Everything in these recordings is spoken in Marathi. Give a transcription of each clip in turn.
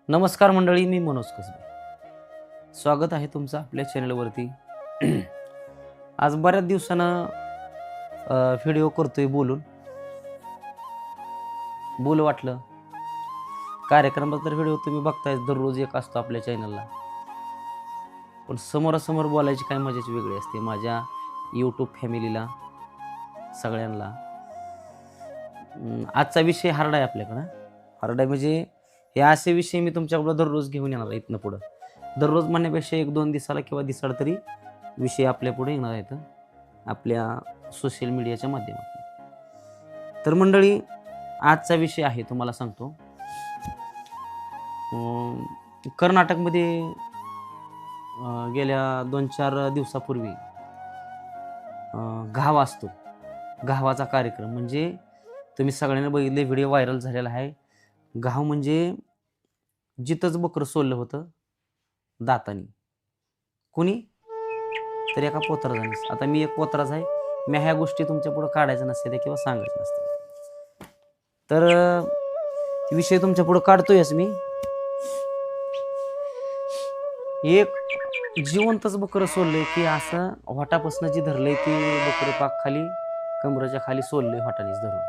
नमस्कार मंडळी, मी मनोज कसबे. स्वागत आहे तुमचं आपल्या चॅनलवरती. आज बऱ्याच दिवसानं व्हिडिओ करतोय बोलून वाटलं. कार्यक्रमाचा तर व्हिडिओ तुम्ही बघताय, दररोज एक असतो आपल्या चॅनलला. पण समोरासमोर बोलायची काय मजाच वेगळी असते. माझ्या यूट्यूब फॅमिलीला सगळ्यांना आजचा विषय हार्ड आहे आपल्याकडं. हार्ड आहे म्हणजे हे असे विषय मी तुमच्याकडं दररोज घेऊन येणार आहे इथनं पुढं. दररोज म्हणण्यापेक्षा 1-2 दिवसाला किंवा दिवसाला तरी विषय आपल्या पुढे येणार आहेत आपल्या सोशल मीडियाच्या माध्यमातून. तर मंडळी, आजचा विषय आहे तुम्हाला सांगतो. कर्नाटकमध्ये गेल्या 2-4 दिवसापूर्वी घाव असतो. घावाचा कार्यक्रम म्हणजे तुम्ही सगळ्यांनी बघितले, व्हिडिओ व्हायरल झालेला आहे. घाव म्हणजे जिथंच बकरं सोललं होतं दातानी. कुणी तर एका पोतराजानेच. आता मी एक पोतराज आहे. मी ह्या गोष्टी तुमच्या पुढे काढायच्या नसते किंवा सांगायचं नसते. तर विषय तुमच्या पुढे काढतोयच मी. एक जिवंतच बकरं सोललंय की असं वाटापासून जी धरलंय ती बकरं पाक खाली कमरेच्या खाली सोललंय वाटानेच धरून.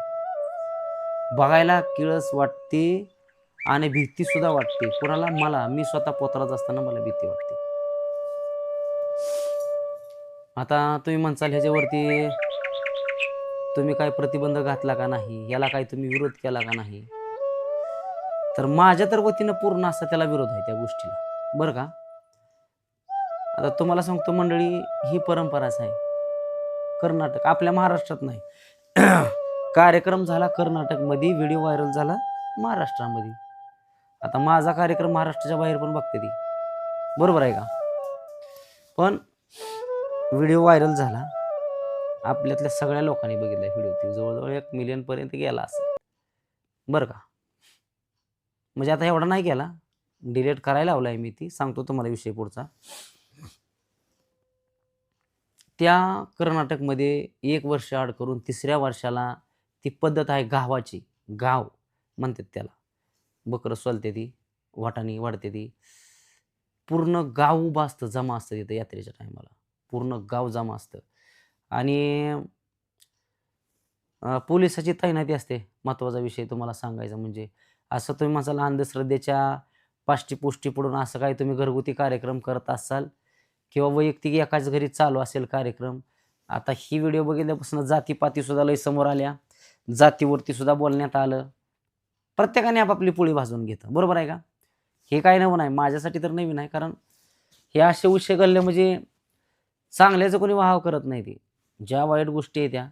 बघायला किळस वाटते आणि भीती सुद्धा वाटते. कोणाला? मी स्वतः पोतराज असताना मला भीती वाटते. आता तुम्ही म्हणसाल ह्याच्यावरती तुम्ही काय प्रतिबंध घातला का नाही, याला काय तुम्ही विरोध केला का नाही? तर माझ्या तर वतीनं पूर्ण असा त्याला विरोध आहे त्या गोष्टीला, बरं का. आता तुम्हाला सांगतो मंडळी, ही परंपराच आहे. कर्नाटक, आपल्या महाराष्ट्रात नाही. कार्यक्रम झाला कर्नाटकमध्ये, व्हिडिओ व्हायरल झाला महाराष्ट्रामध्ये. आता माझा कार्यक्रम महाराष्ट्राच्या बाहेर पण बघते ती, बरोबर आहे का. पण व्हिडिओ व्हायरल झाला, आपल्यातल्या सगळ्या लोकांनी बघितला व्हिडिओ. ती जवळजवळ 1 मिलियन पर्यंत गेला असेल, बरं का. म्हणजे आता एवढा नाही गेला, डिलीट करायला लावलाय मी. ती सांगतो तुम्हाला विषय पुढचा. त्या कर्नाटकमध्ये 1 वर्ष आड करून 3ऱ्या वर्षाला ती पद्धत आहे घावाची. घाव म्हणतात त्याला. बकरं सोलते ती, वाटाणी वाढते ती. पूर्ण गाव उभं असतं, जमा असतं तिथं यात्रेच्या टायमाला. पूर्ण गाव जमा असतं आणि पोलिसाची तैनाती असते. महत्त्वाचा विषय तुम्हाला सांगायचा म्हणजे, असं तुम्ही म्हणाल अंधश्रद्धेच्या पाष्टीपुष्टी पडून असं काही तुम्ही घरगुती कार्यक्रम करत असाल किंवा वैयक्तिक एकाच घरी चालू असेल कार्यक्रम. आता ही व्हिडिओ बघितल्यापासून जातीपाती सुद्धा लय समोर आल्या. जातीवरती सुद्धा बोलण्यात आलं. प्रत्येकाने आपापली पोळी भाजून घेतं, बरोबर आहे का. हे काय नवं नाही, माझ्यासाठी तर नवीन आहे. कारण हे असे विषय घडले म्हणजे चांगल्याचं कोणी वाहव करत नाही. ते ज्या वाईट गोष्टी आहेत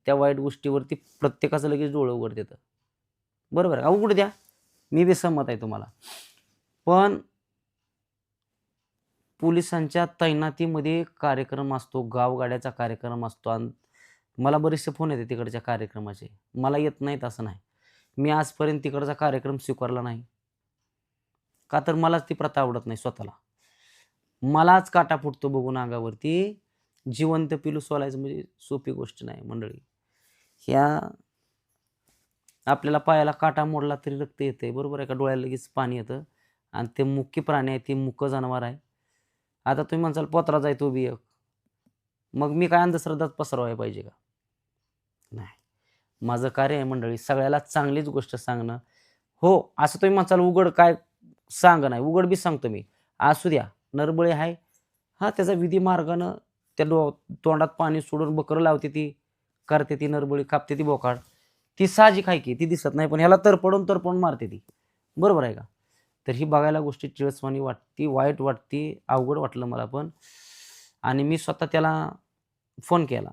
त्या वाईट गोष्टीवरती प्रत्येकाचं लगेच डोळं उघड देतं, बरोबर आहे. उघड द्या, मी बी सहमत आहे तुम्हाला. पण पोलिसांच्या तैनातीमध्ये कार्यक्रम असतो, गावगाड्याचा कार्यक्रम असतो. आणि मला बरेचसे फोन येते तिकडच्या कार्यक्रमाचे. मला येत नाहीत असं नाही. मी आजपर्यंत तिकडचा कार्यक्रम स्वीकारला नाही. का तर मलाच ती प्रथा आवडत नाही स्वतःला. मलाच काटा फुटतो बघून अंगावरती. जिवंत पिलू सोलायचं म्हणजे सोपी गोष्ट नाही मंडळी. ह्या आपल्याला पायाला काटा मोडला तरी रक्त येतंय, बरोबर आहे का. डोळ्याला लगेच पाणी येतं. आणि ते मुक्की प्राणी आहे, ते मुकं जनावर आहे. आता तुम्ही म्हणसाल पोतराज आहे तो बी एक. मग मी काय अंधश्रद्धात पसरवायला पाहिजे का? नाही. माझं कार्य आहे मंडळी सगळ्याला चांगलीच गोष्ट सांगणं. हो, असं तुम्ही म्हणसाल उघड काय सांग नाही, उघड बी सांगतो मी. असू द्या, नरबळी आहे. त्याचा विधी मार्गानं त्या तोंडात पाणी सोडून बकरं लावते ती, करते ती नरबळी, कापते ती बोकाड. ती साहजिक आहे की, ती दिसत नाही. पण ह्याला तरपडून मारते ती, बरोबर आहे का. तर ही बघायला गोष्टी चिळसवाणी वाटती, वाईट वाटती, अवघड वाटलं मला पण. आणि मी स्वतः त्याला फोन केला.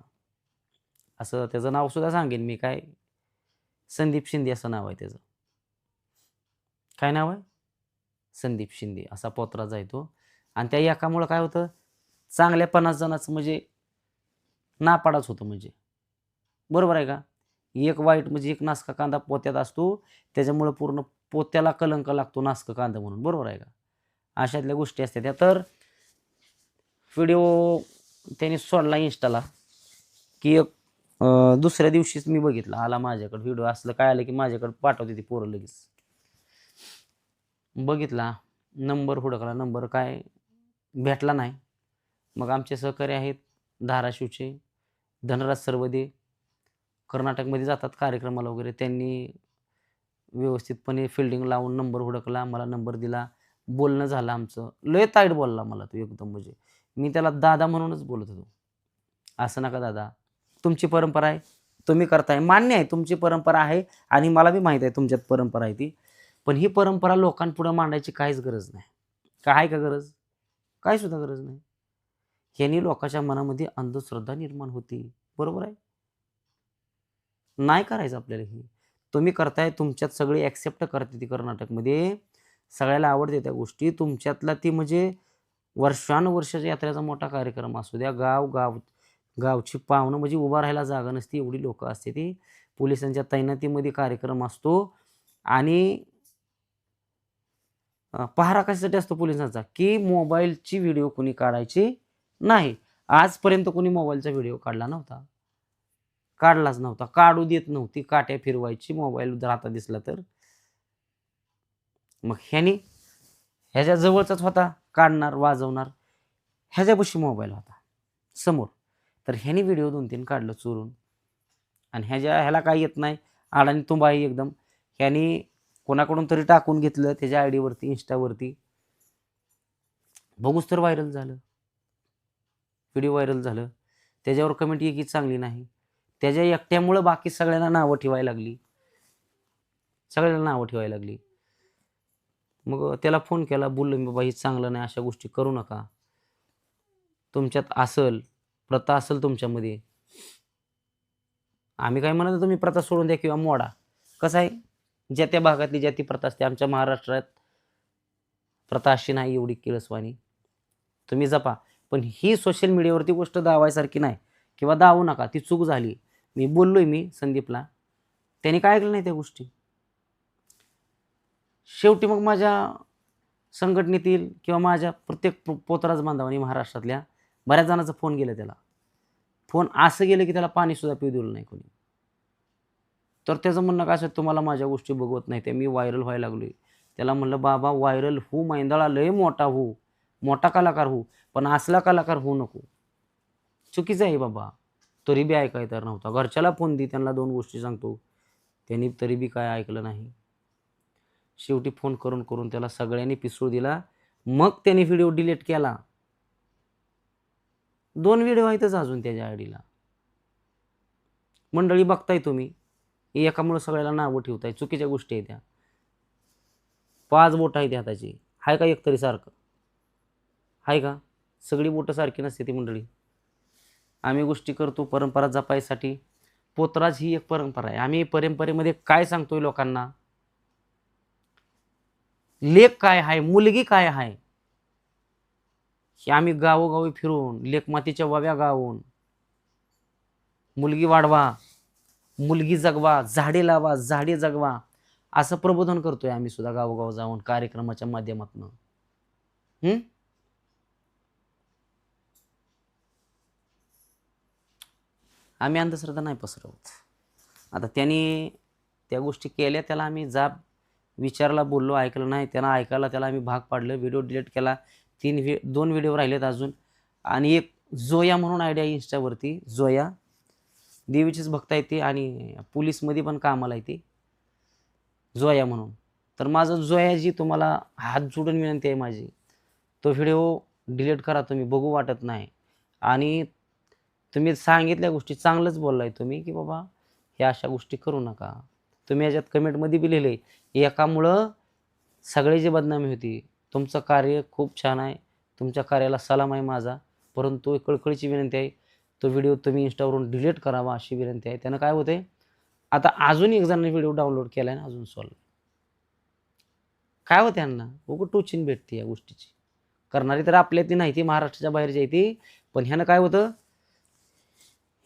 असं त्याचं नाव सुद्धा सांगेन मी, काय संदीप शिंदे असं नाव आहे त्याचं. काय नाव आहे? संदीप शिंदे असा पोतराज आहे तो. आणि त्या एकामुळं काय होतं, चांगल्या 50 जणांचं म्हणजे नापाडाच होतं म्हणजे, बरोबर आहे का. एक वाईट म्हणजे एक नासका कांदा पोत्यात असतो, त्याच्यामुळं पूर्ण पोत्याला कलंक लागतो, नासका कांदा म्हणून, बरोबर आहे का. अशातल्या गोष्टी असतात त्या. तर व्हिडिओ त्यांनी सोडला इंस्टाला की एक दुसऱ्या दिवशीच मी बघितला, आला माझ्याकडे व्हिडिओ. असलं काय आलं की माझ्याकडे पाठवते ती पोरं लगेच. बघितला, नंबर हुडकला, नंबर काय भेटला नाही. मग आमचे सहकारी आहेत धाराशिवचे, धनराज सरवदे, कर्नाटकमध्ये जातात कार्यक्रमाला वगैरे. त्यांनी व्यवस्थितपणे फिल्डिंग लावून नंबर हुडकला, मला नंबर दिला, बोलणं झालं आमचं. लय ताईट बोलला मला तो एकदम. म्हणजे मी त्याला दादा म्हणूनच बोलत होतो. असं नका दादा, तुमची परंपरा आहे, तुम्ही करताय, मान्य आहे तुमची परंपरा आहे आणि मला बी माहीत आहे तुमच्यात परंपरा आहे ती. पण ही परंपरा लोकांपुढे मांडायची काहीच गरज नाही. काय का गरज? काय सुद्धा गरज नाही. ह्यानी लोकांच्या मनामध्ये अंधश्रद्धा निर्माण होती. बरोबर आहे? नाही करायचं आपल्याला ही. तुम्ही करताय, तुमच्यात सगळे ॲक्सेप्ट करते ती कर्नाटकमध्ये. सगळ्याला आवडते त्या गोष्टी. तुमच्यातला ती म्हणजे वर्षानुवर्षाच्या यात्रेचा मोठा कार्यक्रम असू द्या, गावची पाहुणं म्हणजे उभा राहायला जागा नसती, एवढी लोकं असते ती. पोलिसांच्या तैनातीमध्ये कार्यक्रम असतो आणि पहारा कशासाठी असतो पोलिसांचा? की मोबाईलची व्हिडिओ कोणी काढायची नाही. आजपर्यंत कोणी मोबाईलचा व्हिडिओ काढला नव्हता. काढलाच नव्हता. काढू देत नव्हती. काट्या फिरवायची मोबाईल जर हातात दिसला तर. मग ह्याच्या जवळचाच होता, काढणार, वाजवणार. ह्याच्यापाशी मोबाईल होता समोर. तर ह्याने व्हिडिओ 2-3 काढलं चोरून आणि ह्याला काही येत नाही. आडानी तुंबाई एकदम. ह्याने कोणाकडून तरी टाकून घेतलं त्याच्या आयडीवरती, इंस्टावरती. बघूच तर व्हायरल झालं. व्हिडिओ व्हायरल झालं. त्याच्यावर कमेंट एकही चांगली नाही. त्याच्या एकट्यामुळं बाकी सगळ्यांना नावं ठेवायला लागली. सगळ्यांना नावं ठेवायला लागली. मग त्याला फोन केला, बोललो मी, बाबा हे चांगलं नाही, अशा गोष्टी करू नका. तुमच्यात असल, प्रथा असेल तुमच्यामध्ये. आम्ही काय म्हणत तुम्ही प्रथा सोडून द्या किंवा मोडा. कसं आहे, ज्या त्या भागातली ज्या ती प्रथा असते. आमच्या महाराष्ट्रात प्रथा अशी नाही एवढी किळसवाणी. तुम्ही जपा. पण ही सोशल मीडियावरती गोष्ट दावायसारखी नाही किंवा दावू नका. ती चूक झाली. मी बोललोय संदीपला. त्याने काय ऐकलं नाही त्या गोष्टी. शेवटी मग माझ्या संघटनेतील किंवा माझ्या प्रत्येक पोतराज बांधवांनी महाराष्ट्रातल्या बऱ्याच जणांचा फोन गेला त्याला. फोन असं गेलं की त्याला पाणीसुद्धा पिऊ दिलं नाही कोणी. तर त्याचं म्हणणं काय असं, तुम्हाला माझ्या गोष्टी बघवत नाही त्या, मी व्हायरल व्हायला लागलोय. त्याला म्हणलं, बाबा व्हायरल हो, मैंदळा लय मोठा हो, मोठा कलाकार हो, पण असला कलाकार होऊ नको. चुकीचं आहे बाबा. तरी बी ऐकाय तर नव्हता. घरच्याला फोन दे, त्यांना 2 गोष्टी सांगतो. त्यांनी तरी बी काय ऐकलं नाही. शेवटी फोन करून करून त्याला सगळ्यांनी पिसूळ दिला. मग त्याने व्हिडिओ डिलीट केला. 2 व्हिडिओ आहेतच अजून त्याच्या आयडीला. मंडळी बघताय तुम्ही, एकामुळे सगळ्याला नावं ठेवताय. चुकीच्या गोष्टी आहेत त्या. 5 बोटं आहेत हाताची. आहे का एक तरी सारखं? आहे का? सगळी बोटं सारखी नसते ती मंडळी. आम्ही गोष्टी करतो परंपरा जपायसाठी. पोतराज ही एक परंपरा आहे. आम्ही परंपरेमध्ये काय सांगतोय लोकांना? लेक काय आहे, मुलगी काय आहे, हे आम्ही गावोगावी फिरून लेकमातीच्या वव्या गावून मुलगी वाढवा, मुलगी जगवा, झाडे लावा, झाडे जगवा, असं प्रबोधन करतोय आम्ही सुद्धा गावोगाव जाऊन कार्यक्रमाच्या माध्यमातून. आम्ही अंधश्रद्धा नाही पसरवत. आता त्यांनी त्या गोष्टी केल्या, त्याला आम्ही जाब विचारला, बोललो, ऐकलं नाही. त्याला ऐकायला त्याला आम्ही भाग पाडलं. व्हिडिओ डिलीट केला. 2 व्हिडिओ राहिलेत अजून. आणि एक जोया म्हणून आयडिया आहे इंस्टावरती. जोया देवीचीच भक्त आहे ती आणि पोलीसमध्ये पण कामाला आहे ती, जोया म्हणून. तर माझं जोयाजी तुम्हाला हात जोडून विनंती आहे माझी, तो व्हिडिओ डिलीट करा तुम्ही. बघू वाटत नाही. आणि तुम्ही सांगितल्या गोष्टी चांगलंच बोललाय तुम्ही की बाबा ह्या अशा गोष्टी करू नका. तुम्ही याच्यात कमेंटमध्ये बी लिहिले, एकामुळं सगळ्याची बदनामी होती. तुमचं कार्य खूप छान आहे. तुमच्या कार्याला सलाम आहे माझा. परंतु कळकळीची विनंती आहे, तो व्हिडिओ तुम्ही इंस्टावरून डिलीट करावा अशी विनंती आहे. त्यानं काय होतंय, आता अजून एक जणांनी व्हिडिओ डाउनलोड केला आहे ना, अजून सॉल्व. काय होतं त्यांना उगं टोचिन भेटते या गोष्टीची. करणारी तर आपल्यातली नाही, ती महाराष्ट्राच्या बाहेरची आहे ती. पण ह्यानं काय होतं,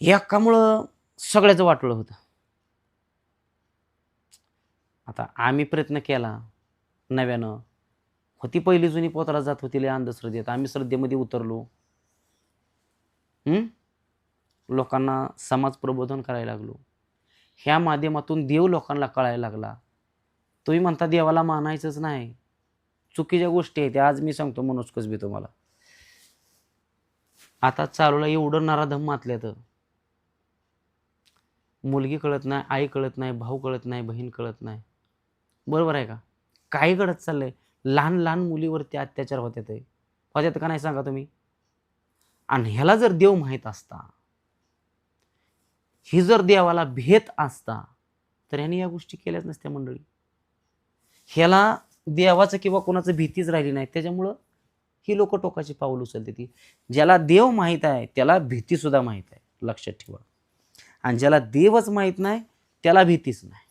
एकामुळं सगळ्याचं वाटलं होतं. आता आम्ही प्रयत्न केला नव्यानं. होती पहिली जुनी पोतराज जात होती लय अंधश्रद्धेत. आम्ही श्रद्धेमध्ये उतरलो. लोकांना समाज प्रबोधन करायला लागलो. ह्या माध्यमातून देव लोकांना कळायला लागला. तुम्ही म्हणता देवाला मानायचंच नाही. चुकीच्या गोष्टी आहेत. आज मी सांगतो मनोज कसबे तुम्हाला. आता चालूला एवढं नराधम मातल्यात. मुलगी कळत नाही, आई कळत नाही, भाऊ कळत नाही, बहीण कळत नाही. बरोबर आहे का? काही घडत चाललंय. लहान लहान मुलीवरती अत्याचार होतात का नाही सांगा तुम्ही? आणि ह्याला जर देव माहीत असता, ही जर देवाला भेट असता, तर ह्याने या गोष्टी केल्याच नसत्या मंडळी. ह्याला देवाचं किंवा कोणाचं भीतीच राहिली नाही. त्याच्यामुळं ही लोक टोकाची पाऊल उचलते. ती ज्याला देव माहीत आहे त्याला भीती सुद्धा माहीत आहे, लक्षात ठेवा. आणि ज्याला देवच माहीत नाही त्याला भीतीच नाही.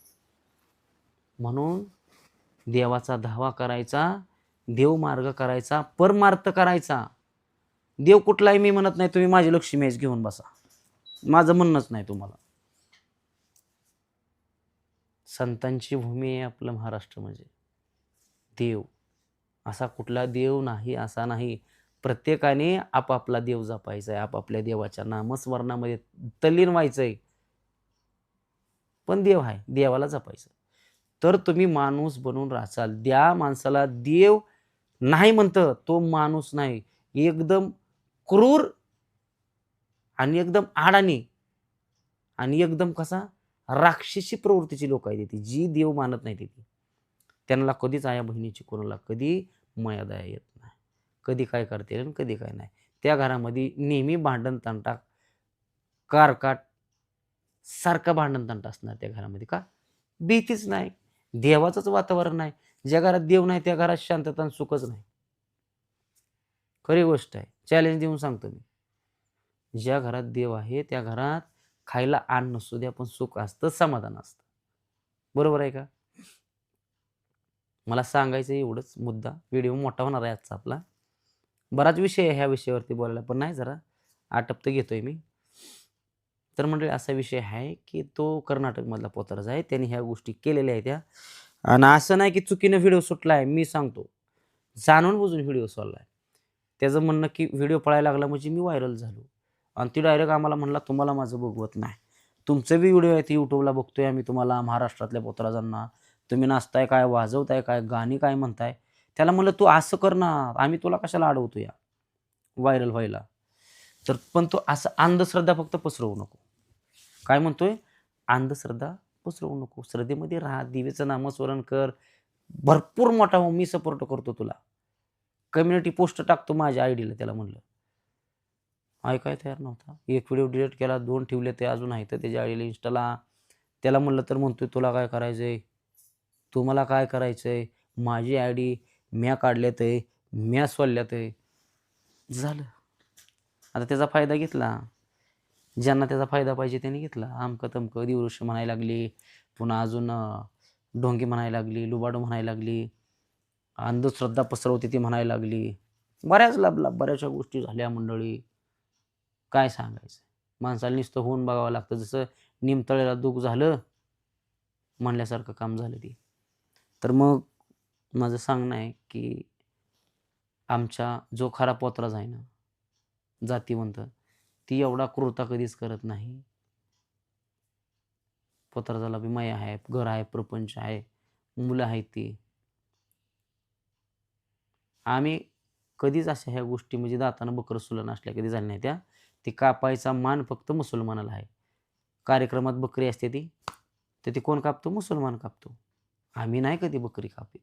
म्हणून देवाचा धावा करायचा, देव मार्ग करायचा, परमार्थ करायचा. देव कुठलाही मी म्हणत नाही तुम्ही माझी लक्ष्मी घेऊन बसा, माझं म्हणणंच नाही तुम्हाला. संतांची भूमी आहे आपलं महाराष्ट्र म्हणजे. देव असा कुठला देव नाही, असा नाही. प्रत्येकाने आपापला देव जपायचा आहे, आपापल्या देवाच्या नामस्मरणामध्ये तल्लीन व्हायचंय. पण देव आहे, देवाला जपायचं. तर तुम्ही माणूस बनून राहाल. त्या माणसाला देव नाही म्हणतं तो माणूस नाही. एकदम क्रूर आणि एकदम अडाणी आणि एकदम कसा राक्षसी प्रवृत्तीची लोक आहेत ती, जी देव मानत नाही ती. त्यांना कधीच आया बहिणीची कोणाला कधी माया दया येत नाही. कधी काय करते आणि कधी काय नाही. त्या घरामध्ये नेहमी भांडण तंटा, कारकाट सारखं भांडण तंटा असणार त्या घरामध्ये. का? भीतीच नाही, देवाचंच वातावरण नाही. ज्या घरात देव नाही त्या घरात शांतता आणि सुखच नाही. खरी गोष्ट आहे, चॅलेंज देऊन सांगतो मी. ज्या घरात देव आहे त्या घरात खायला अन्न नसू द्या पण सुख असतं, समाधान असतं. बरोबर आहे का? मला सांगायचं एवढंच मुद्दा. व्हिडिओ मोठा होणार आहे आजचा आपला. बराच विषय आहे ह्या विषयावरती बोलायला, पण नाही जरा आटपत घेतोय मी. तर मंडळी असा विषय आहे की तो कर्नाटकमधला पोतराज आहे, त्यांनी ह्या गोष्टी केलेल्या आहेत त्या. आणि असं नाही की चुकीनं व्हिडिओ सुटला आहे, मी सांगतो जाणून बुजून व्हिडिओ सोडलाय. त्याचं म्हणणं की व्हिडिओ पळायला लागला म्हणजे मी व्हायरल झालो. आणि ती डायरेक्ट आम्हाला म्हणला तुम्हाला माझं बघवत नाही, तुमचे बी व्हिडिओ आहेत यूट्यूबला बघतोय आम्ही तुम्हाला, महाराष्ट्रातल्या पोतराजांना. तुम्ही नाचताय काय, वाजवताय काय, गाणी काय म्हणताय. त्याला म्हणलं तू असं कर ना, आम्ही तुला कशाला अडवतो या व्हायरल व्हायला. तर पण तो असं अंधश्रद्धा फक्त पसरवू नको. काय म्हणतोय? अंधश्रद्धा पसरवू नको. श्रद्धेमध्ये राहा, देवीचं नामस्मरण कर, भरपूर मोठा हो, मी सपोर्ट करतो तुला. कम्युनिटी पोस्ट टाकतो माझ्या आयडीला. त्याला म्हणलं ऐकाय तयार नव्हता. एक व्हिडिओ डिलीट केला, 2 ठेवले ते अजून आहेत त्याच्या आयडीला इंस्टाला. त्याला म्हणलं तर म्हणतोय तुला काय करायचंय, तुम्हाला काय करायचंय, माझी आयडी म्या काढल्यात आहे, म्या सोडल्यात आहे. झालं. आता त्याचा फायदा घेतला. ज्यांना त्याचा फायदा पाहिजे त्यांनी घेतला. आमकं तमकं दिवृष म्हणायला लागली, पुन्हा अजून ढोंगी म्हणायला लागली, लुबाडू म्हणायला लागली, अंधश्रद्धा पसरवते ती म्हणायला लागली. बऱ्याचशा गोष्टी झाल्या मंडळी. काय सांगायचं, माणसाला नुसतं होऊन बघावं लागतं. जसं निमतळेला दुःख झालं म्हणल्यासारखं काम झालं ती. तर मग माझं सांगणं आहे की आमचा जो खरा पोतराज आहे ना, जातीवंत, ती एवढा क्रूरता कधीच करत नाही. पोतराजाला बी माया आहे, घर आहे, प्रपंच आहे, मुलं आहेत ती. आम्ही कधीच अशा ह्या गोष्टी म्हणजे दातानं बकरं सुलं नसल्या कधी झाल्या नाही त्या. ती कापायचा मान फक्त मुसलमानाला आहे. कार्यक्रमात बकरी असते ती, तर ती कोण कापतो? मुसलमान कापतो. आम्ही नाही कधी बकरी कापीत,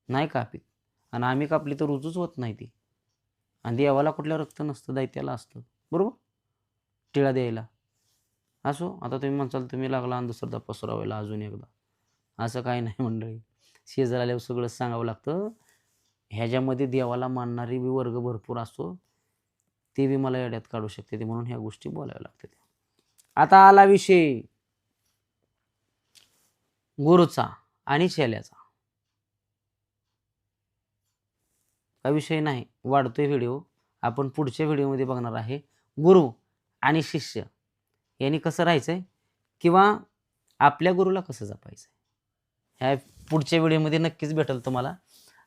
नाही कापीत. आणि आम्ही कापली तर रुजूच होत नाही ती. आणि देवाला कुठल्या रक्त नसतं, दैत्याला असतं. बरोबर? टिळा द्यायला. असो, आता तुम्ही म्हणसाल तुम्ही लागला अंधश्रद्धा पसरवायला अजून एकदा. असं काही नाही मंडळी. शेजार आल्यावर सगळंच सांगावं लागतं. ह्याच्यामध्ये देवाला मानणारी बी वर्ग भरपूर असतो, ते बी मला येड्यात काढू शकते ते, म्हणून ह्या गोष्टी बोलाव्या लागतात. आता आला विषय गुरुचा आणि चेल्याचा. हा विषय नाही, वाढतोय व्हिडिओ. आपण पुढच्या व्हिडिओमध्ये बघणार आहे गुरु आणि शिष्य यांनी कसं राहायचंय किंवा आपल्या गुरुला कसं जपायचं. ह्या पुढच्या व्हिडिओमध्ये नक्कीच भेटेल तुम्हाला.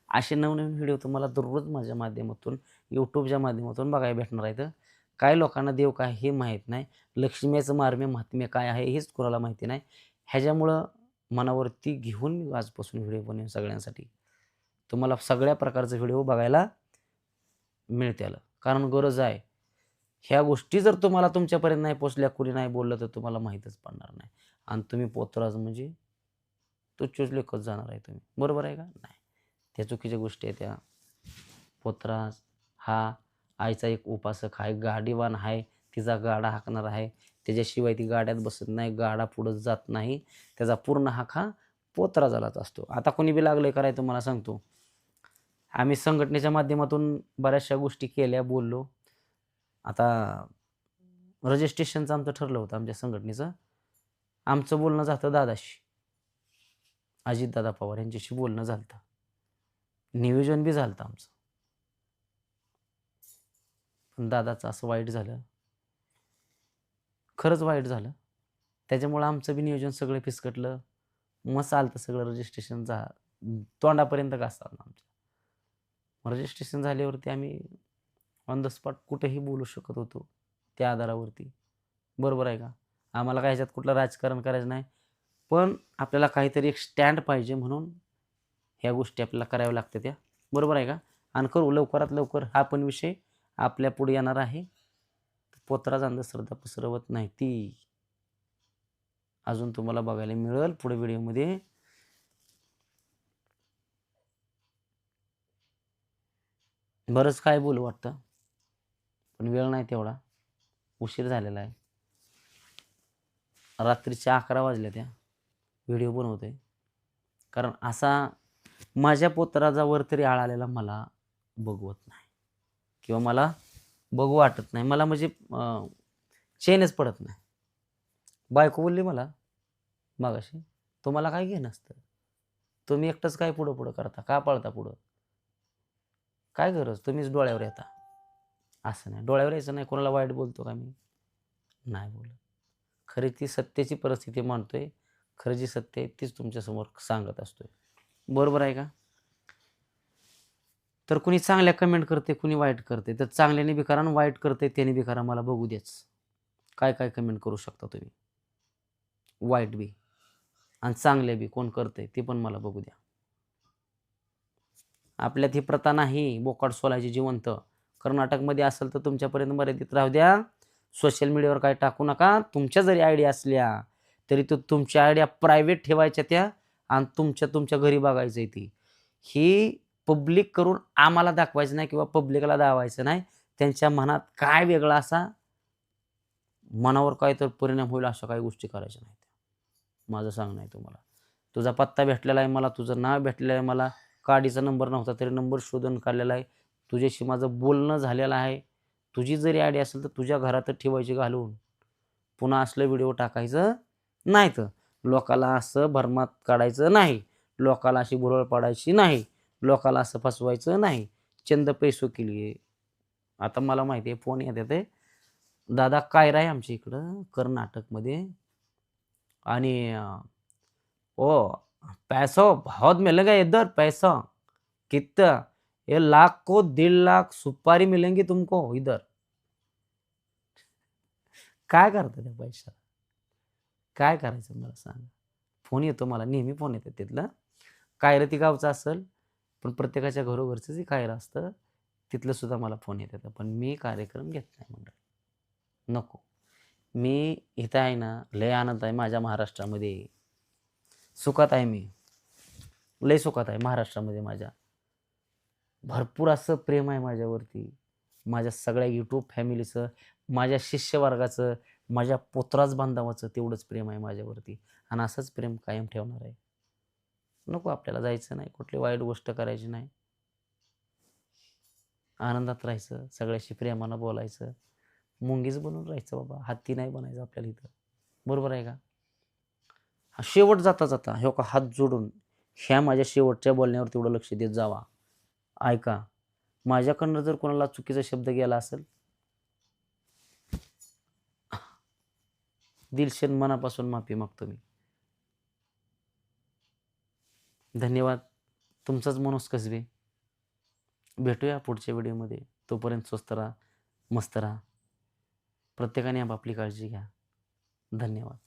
असे नवनवीन व्हिडिओ तुम्हाला दररोज माझ्या माध्यमातून, यूट्यूबच्या माध्यमातून बघायला भेटणार आहेत. काय लोकांना देव काय हे माहीत नाही. लक्ष्मीचं महात्म्य काय आहे हेच कोणाला माहिती नाही. ह्याच्यामुळं मनावरती घेऊन मी आजपासून व्हिडिओ बनवेन सगळ्यांसाठी. तुम्हाला सगळ्या प्रकारचे व्हिडिओ बघायला मिळतील. कारण गरज आहे. ह्या गोष्टी जर तुम्हाला तुमच्यापर्यंत नाही पोहोचल्या, कुणी नाही बोललं, तर तुम्हाला माहीतच पडणार नाही. आणि तुम्ही पोतराज म्हणजे तुच्छ लेखत जाणार आहे तुम्ही. बरोबर आहे का? नाही. त्या चुकीच्या गोष्टी आहेत त्या. पोतराज हा आईचा एक उपासक आहे, गाडीवान आहे, तिचा गाडा हाकणार आहे. त्याच्याशिवाय ती गाड्यात बसत नाही, गाडा पुढं जात नाही. त्याचा पूर्ण हाक हा पोतराजालाच असतो. आता कोणी बी लागलंय करायला तुम्हाला सांगतो. आम्ही संघटनेच्या माध्यमातून बऱ्याचशा गोष्टी केल्या, बोललो. आता रजिस्ट्रेशनचं आमचं ठरलं होतं आमच्या संघटनेचं. आमचं बोलणं झालं दादाशी, अजितदादा पवार यांच्याशी बोलणं झालं. नियोजन बी झालं आमचं. पण दादाचं असं वाईट झालं. खरंच वाईट झालं. त्याच्यामुळं आमचं बी नियोजन सगळं फिसकटलं. मग चालतं सगळं रजिस्ट्रेशन तोंडापर्यंत घासतात आमच्या. रजिस्ट्रेशन झाल्यावरती आम्ही ऑन द स्पॉट कुठेही बोलू शकत होतो त्या आधारावरती. बरोबर आहे का? आम्हाला काय ह्याच्यात कुठलं राजकारण करायचं नाही. पण आपल्याला काहीतरी एक स्टँड पाहिजे म्हणून ह्या गोष्टी आपल्याला कराव्या लागतात त्या. बरोबर आहे का? आणि करू लवकरात लवकर. हा पण विषय आपल्या पुढे येणार आहे. पोतराज अंधश्रद्धा पसरवत नाही ती अजून तुम्हाला बघायला मिळेल पुढे व्हिडिओमध्ये. बरंच काय बोलू वाटतं, पण वेळ नाही तेवढा. उशीर झालेला आहे. रात्रीच्या 11 वाजल्या त्या व्हिडिओ बनवतोय. कारण असा माझ्या पोतराजावर तरी आळ आलेला मला बघवत नाही किंवा मला बघू वाटत नाही. मला म्हणजे चैनच पडत नाही. बायको बोलली मला मगाशी, तुम्हाला काय घेणं असतं, तुम्ही एकटंच काय पुढं पुढं करता, का पळता पुढं, काय गरज, तुम्हीच डोळ्यावर येता. असं नाही, डोळ्यावर यायचं नाही. कोणाला वाईट बोलतो का मी? नाही बोलत. खरी ती सत्याची परिस्थिती मानतोय. खरं जी सत्य आहे तीच तुमच्यासमोर सांगत असतोय. बरोबर आहे का? तर कुणी चांगल्या कमेंट करते, कुणी वाईट करते. तर चांगल्याने बी करा आणि वाईट करते त्याने बी करा, मला बघू द्याच. काय काय कमेंट करू शकता तुम्ही, वाईट बी आणि चांगले बी कोण करते ते पण मला बघू द्या. आपल्यात ही प्रथा नाही बोकाड सोलायची जिवंत. कर्नाटकमध्ये असेल तर तुमच्यापर्यंत मर्यादित राहू द्या. सोशल मीडियावर काय टाकू नका. तुमच्या जरी आयडिया असल्या तरी तो तुमच्या आयडिया प्रायव्हेट ठेवायच्या त्या आणि तुमच्या घरी बघायचं ती. ही पब्लिक करून आम्हाला दाखवायचं नाही किंवा पब्लिकला दावायचं नाही. त्यांच्या मनात काय वेगळा असा मनावर काय तर परिणाम होईल अशा काही गोष्टी करायच्या नाहीत. माझं सांगणं आहे तुम्हाला. तुझा पत्ता भेटलेला आहे मला, तुझं नाव भेटलेलं आहे मला, गाडीचा नंबर नव्हता तरी नंबर शोधून काढलेला आहे. तुझ्याशी माझं बोलणं झालेलं आहे. तुझी जरी आयडिया असेल तर तुझ्या घरातच ठेवायची घालून. पुन्हा असलं व्हिडिओ टाकायचं नाही. तर लोकाला असं भरमात काढायचं नाही. लोकाला अशी भुरळ पाडायची नाही. लोकाला असं फसवायचं नाही. चंद पैसो केली. आता मला माहिती आहे फोन येत आहे. दादा कायरा आहे आमच्या इकडं कर्नाटकमध्ये आणि ओ पैसो बहुत मिलेगा इधर पैसा कितना, ये लाख को 1.5 लाख सुपारी मिलेंगी तुमको इधर. काय करता त्या पैशाला, काय करायचं मला सांगा. फोन येतो मला नेहमी, फोन येतात तिथलं. कायरती गावचं असेल पण प्रत्येकाच्या घरोघरचंच कायरं असतं, तिथलं सुद्धा मला फोन येतात. पण मी कार्यक्रम घेत नाही मंडळ, नको. मी इथं आहे ना, लय आनंद आहे माझ्या महाराष्ट्रामध्ये, सुखात आहे मी, लय सुखात आहे महाराष्ट्रामध्ये. माझ्या भरपूर असं प्रेम आहे माझ्यावरती, माझ्या सगळ्या यूट्यूब फॅमिलीचं, माझ्या शिष्यवर्गाचं, माझ्या पोतराज बांधवाचं तेवढंच प्रेम आहे माझ्यावरती. आणि असंच प्रेम कायम ठेवणार आहे. नको आपल्याला जायचं नाही, कुठली वाईट गोष्ट करायची नाही. आनंदात राहायचं, सगळ्याशी प्रेमानं बोलायचं, मुंगीच बनून राहायचं बाबा, हत्ती नाही बनायचं आपल्याला इथं. बरोबर आहे का? शेवट जाता जाता हो का हात जोडून ह्या माझ्या शेवटच्या बोलण्यावर तेवढं लक्ष देत जावा. ऐका, माझ्याकडनं जर कोणाला चुकीचा शब्द गेला असेल, दिलशेन मनापासून माफी मागतो मी. धन्यवाद. तुमचाच मनोज कसबे. भेटूया पुढच्या व्हिडिओमध्ये. तोपर्यंत स्वस्त राहा, मस्त राहा. प्रत्येकाने आपापली काळजी घ्या. धन्यवाद.